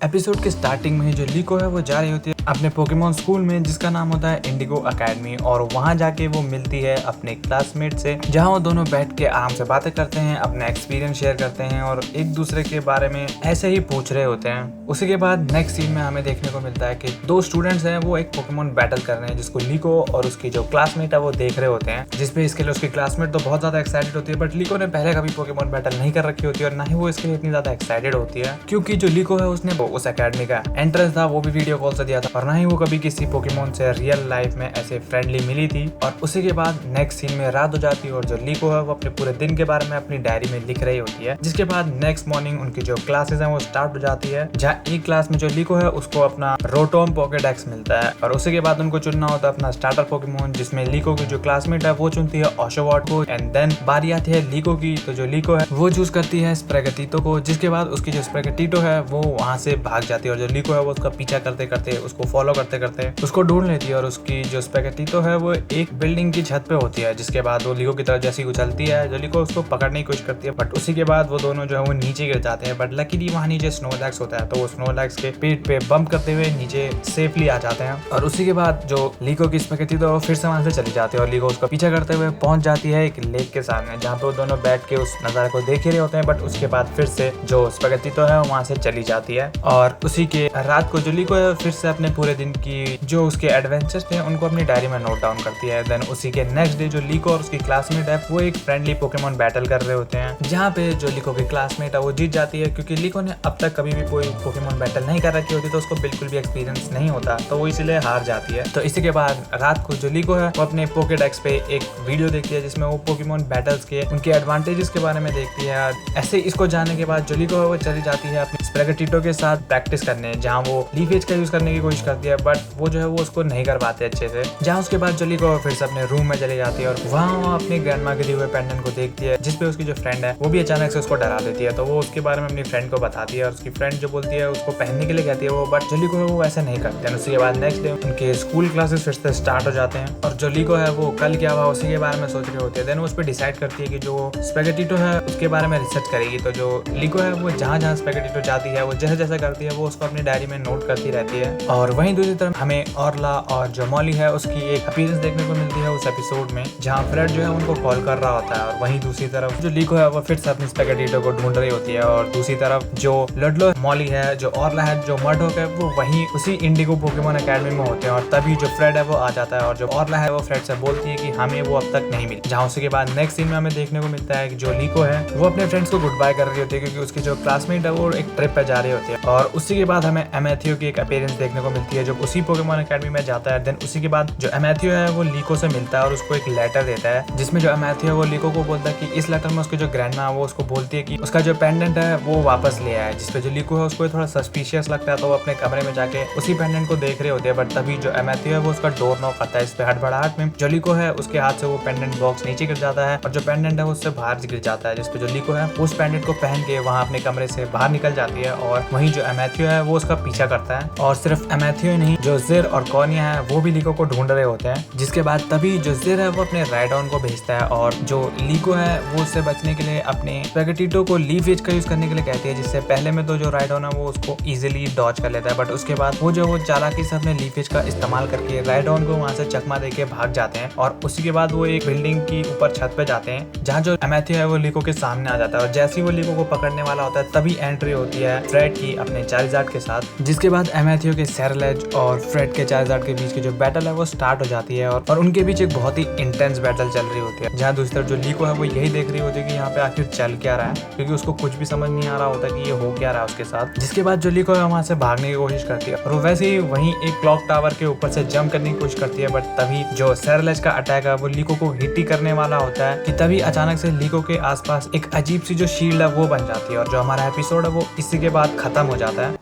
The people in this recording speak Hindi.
एपिसोड के स्टार्टिंग में जो लीको है वो जा रही होती है अपने पोकेमॉन स्कूल में जिसका नाम होता है इंडिगो अकेडमी, और वहां जाके वो मिलती है अपने क्लासमेट से, जहां वो दोनों बैठ के आराम से बातें करते हैं, अपना एक्सपीरियंस शेयर करते हैं और एक दूसरे के बारे में ऐसे ही पूछ रहे होते हैं। उसी के बाद नेक्स्ट सीन में हमें देखने को मिलता है कि दो स्टूडेंट्स हैं वो एक पोकेमॉन बैटल कर रहे हैं जिसको लीको और उसकी जो क्लासमेट है वो देख रहे होते हैं, जिसपे इसके लिए उसकी क्लासमेट तो बहुत ज्यादा एक्साइटेड होती है, बट लीको ने पहले कभी पोकेमॉन बैटल नहीं कर रखी होती है और ना ही वो इसके लिए इतनी ज्यादा एक्साइटेड होती है, क्योंकि जो लीको है उसने उस अकेडमी का एंट्रेंस था वो भी वीडियो कॉल से दिया था और ना ही वो कभी किसी पोकेमॉन से रियल लाइफ में ऐसे फ्रेंडली मिली थी। और उसी के बाद नेक्स्ट सीन में रात हो जाती है और जो लीको है वो अपने पूरे दिन के बारे में अपनी डायरी में लिख रही होती है, जिसके बाद नेक्स्ट मॉर्निंग उनकी जो क्लासेस हैं वो स्टार्ट हो जाती है, जहाँ एक क्लास में जो लीको है उसको अपना रोटोम पॉकेडेक्स मिलता है और उसी के बाद उनको चुनना होता है अपना स्टार्टर पोकेमॉन, जिसमें लीको की जो क्लासमेट है वो चुनती है ओशोवॉट को, एंड देन बारी आती है लीको की, तो जो लीको है वो चूज करती है स्प्रेगेटिटो को, जिसके बाद उसकी जो स्प्रेगेटिटो है वो वहां से भाग जाती है और जो लीको है वो उसका पीछा करते करते उसको फॉलो करते करते उसको ढूंढ लेती है और उसकी जो स्प्रेगेटिटो है वो एक बिल्डिंग की छत पे होती है, जिसके बाद वो लीको की तरफ जैसी उछलती है, जो लीको उसको पकड़ने की कोशिश करती है, बट उसी के बाद वो दोनों जो है वो नीचे गिर जाते हैं, बट लकीली वहाँ नीचे स्नोलैक्स होता है तो वो स्नोलैक्स के पेट पे बम्प करते हुए नीचे सेफली आ जाते हैं। और उसी के बाद जो लीको की स्प्रेगेटिटो फिर से वहां से चली जाती है और लीको उसका पीछा करते हुए पहुंच जाती है एक लेक के सामने, जहाँ पे वो दोनों बैठ के उस नजारे को देख ही रहे होते हैं, बट उसके बाद फिर से जो स्प्रेगेटिटो है वहां से चली जाती है और उसी के रात को जो लीको है फिर से अपने पूरे दिन की जो उसके एडवेंचर्स थे उनको अपनी डायरी में नोट डाउन करती है। देन उसी के नेक्स्ट डे जो लीको और उसकी क्लासमेट है वो एक फ्रेंडली पोकेमॉन बैटल कर रहे होते हैं, जहाँ पे जो लीको की क्लासमेट है वो जीत जाती है, क्योंकि लीको ने अब तक कभी भी कोई पोकेमॉन बैटल नहीं कर रखी होती तो उसको बिल्कुल भी एक्सपीरियंस नहीं होता, तो वो इसलिए हार जाती है। तो इसी के बाद रात को जो लीको है वो अपने पोकेडेक्स पे एक वीडियो देखती है जिसमें वो पोकेमॉन बैटल्स के उनके एडवांटेजेस के बारे में देखती है। ऐसे इसको जानने के बाद जो लीको है वो चली जाती है अपनी स्प्रेगेटिटो के साथ प्रैक्टिस करने, जहाँ वो लीफ एज का यूज करने की कोशिश करती है, बट वो जो है वो उसको नहीं कर पाते अच्छे से। जहाँ उसके बाद जो लीको फिर से अपने रूम में चली जाती है और वहाँ अपनी ग्रैंडमा के दिए हुए पेंडेंट को देखती है, जिसपे उसकी जो फ्रेंड है वो भी अचानक से उसको डरा देती है, तो वो उसके बारे में अपनी फ्रेंड को बताती है और उसकी फ्रेंड जो बोलती है उसको पहनने के लिए कहती है वो, बट जो लीको है वो ऐसा नहीं करते हैं। उसी के बाद नेक्स्ट डे उनके स्कूल क्लासेस फिर से स्टार्ट हो जाते हैं और जो लीको है वो कल क्या हुआ उसी के बारे में सोच रही होती है। देन वो उस पर डिसाइड करती है कि जो स्पेगेटिटो है उसके बारे में रिसर्च करेगी, तो जो लीको है वो जहाँ जहाँ स्पेगेटिटो जाती है वो जैसे जैसा करती है वो उसको अपनी डायरी में नोट करती रहती है। और वहीं दूसरी तरफ हमें ऑरला और जो मॉली है उसकी एक अपीयरेंस देखने को मिलती है उस एपिसोड में, जहाँ फ्रेड जो है उनको कॉल कर रहा होता है और वहीं दूसरी तरफ जो लीको है वो फिर से अपनी स्पेगेटिटो को ढूंढ रही होती है और दूसरी तरफ जो लडलो मॉली है, जो ऑरला है, जो मर्डॉक है वो वहीं उसी इंडिगो पोकेमॉन अकेडमी में होते हैं और तभी जो फ्रेड है वो आ जाता है और जो ऑरला है वो फ्रेड से बोलती है कि हमें वो अब तक नहीं मिली। जहाँ उसी के बाद नेक्स्ट सीन में हमें देखने को मिलता है कि जो लीको है वो अपने फ्रेंड्स को गुड बाय कर रही होती है, क्योंकि उसकी जो क्लासमेट है वो एक ट्रिप पे जा रही होती है। और उसी के बाद हमें एमेथियो की एक अपीयरेंस देखने को मिलती है जो उसी पोकेमॉन अकेडमी में जाता है। देन उसी के बाद जो एमेथियो है वो लीको से मिलता है और उसको एक लेटर देता है, जिसमें जो एमेथियो है वो लीको को बोलता है कि इस लेटर में उसकी जो ग्रैंडमा है वो उसको बोलती है कि उसका जो पेंडेंट है वो वापस ले आया, जिसपे जो लीको है उसको थोड़ा सस्पिशियस लगता है, तो वो अपने कमरे में जाके उसी पेंडेंट को देख रहे होते हैं, बट तभी जो एमेथियो है वो उसका डोर नॉक करता है। इस पे हड़बड़ाहट में जो लीको है उसके हाथ से वो पेंडेंट बॉक्स नीचे गिर जाता है और जो पेंडेंट है उससे बाहर गिर जाता है, जिसपे जो लीको है उस पेंडेंट को पहन के वहाँ अपने कमरे से बाहर निकल जाती है और वहीं जो एमेथियो है वो उसका पीछा करता है। और सिर्फ एमेथियो ही नहीं, जो जिर और कॉर्निया है वो भी लीको को ढूंढ रहे होते हैं, जिसके बाद तभी जो जिर है वो अपने राइडॉन को भेजता है और जो लीको है वो उससे बचने के लिए अपने स्पेगेटिटो को लीफ एज का यूज करने के लिए कहती है, जिससे पहले में तो जो राइडॉन है वो उसको इजीली डॉज कर लेता है, बट उसके बाद वो जो वो चालाकी से अपने लीफ एज का इस्तेमाल करके राइडॉन को वहां से चकमा देके भाग जाते हैं। और उसी के बाद वो एक बिल्डिंग की ऊपर छत पे जाते हैं, जहाँ जो एमेथियो है वो लीको के सामने आ जाता है और जैसे ही वो लीको को पकड़ने वाला होता है तभी एंट्री होती है फ्रेड की अपने चार्जार्ड के साथ, जिसके बाद एमेथियो के सेरेलेज और फ्रेड के चार्जार्ड के बीच की जो बैटल है वो स्टार्ट हो जाती है और उनके बीच एक बहुत ही इंटेंस बैटल चल रही होती है, जहाँ दूसरी तरफ जो लीको है वो यही देख रही होती है कि यहाँ पे आखिर चल क्या रहा है, क्योंकि उसको कुछ भी समझ नहीं आ रहा होता कि ये हो क्या रहा है उसके साथ। जिसके बाद जो लीको है वहाँ से भागने की कोशिश करती है और वैसे ही वहीं एक क्लॉक टावर के ऊपर से जंप करने की कोशिश करती है, बट तभी जो सेरेलेज का अटैक है वो लीको को हिट ही करने वाला होता है कि तभी अचानक से लीको के आसपास एक अजीब सी जो शील्ड है वो बन जाती है और जो हमारा एपिसोड है वो इसी के बाद खत्म हो जाता है।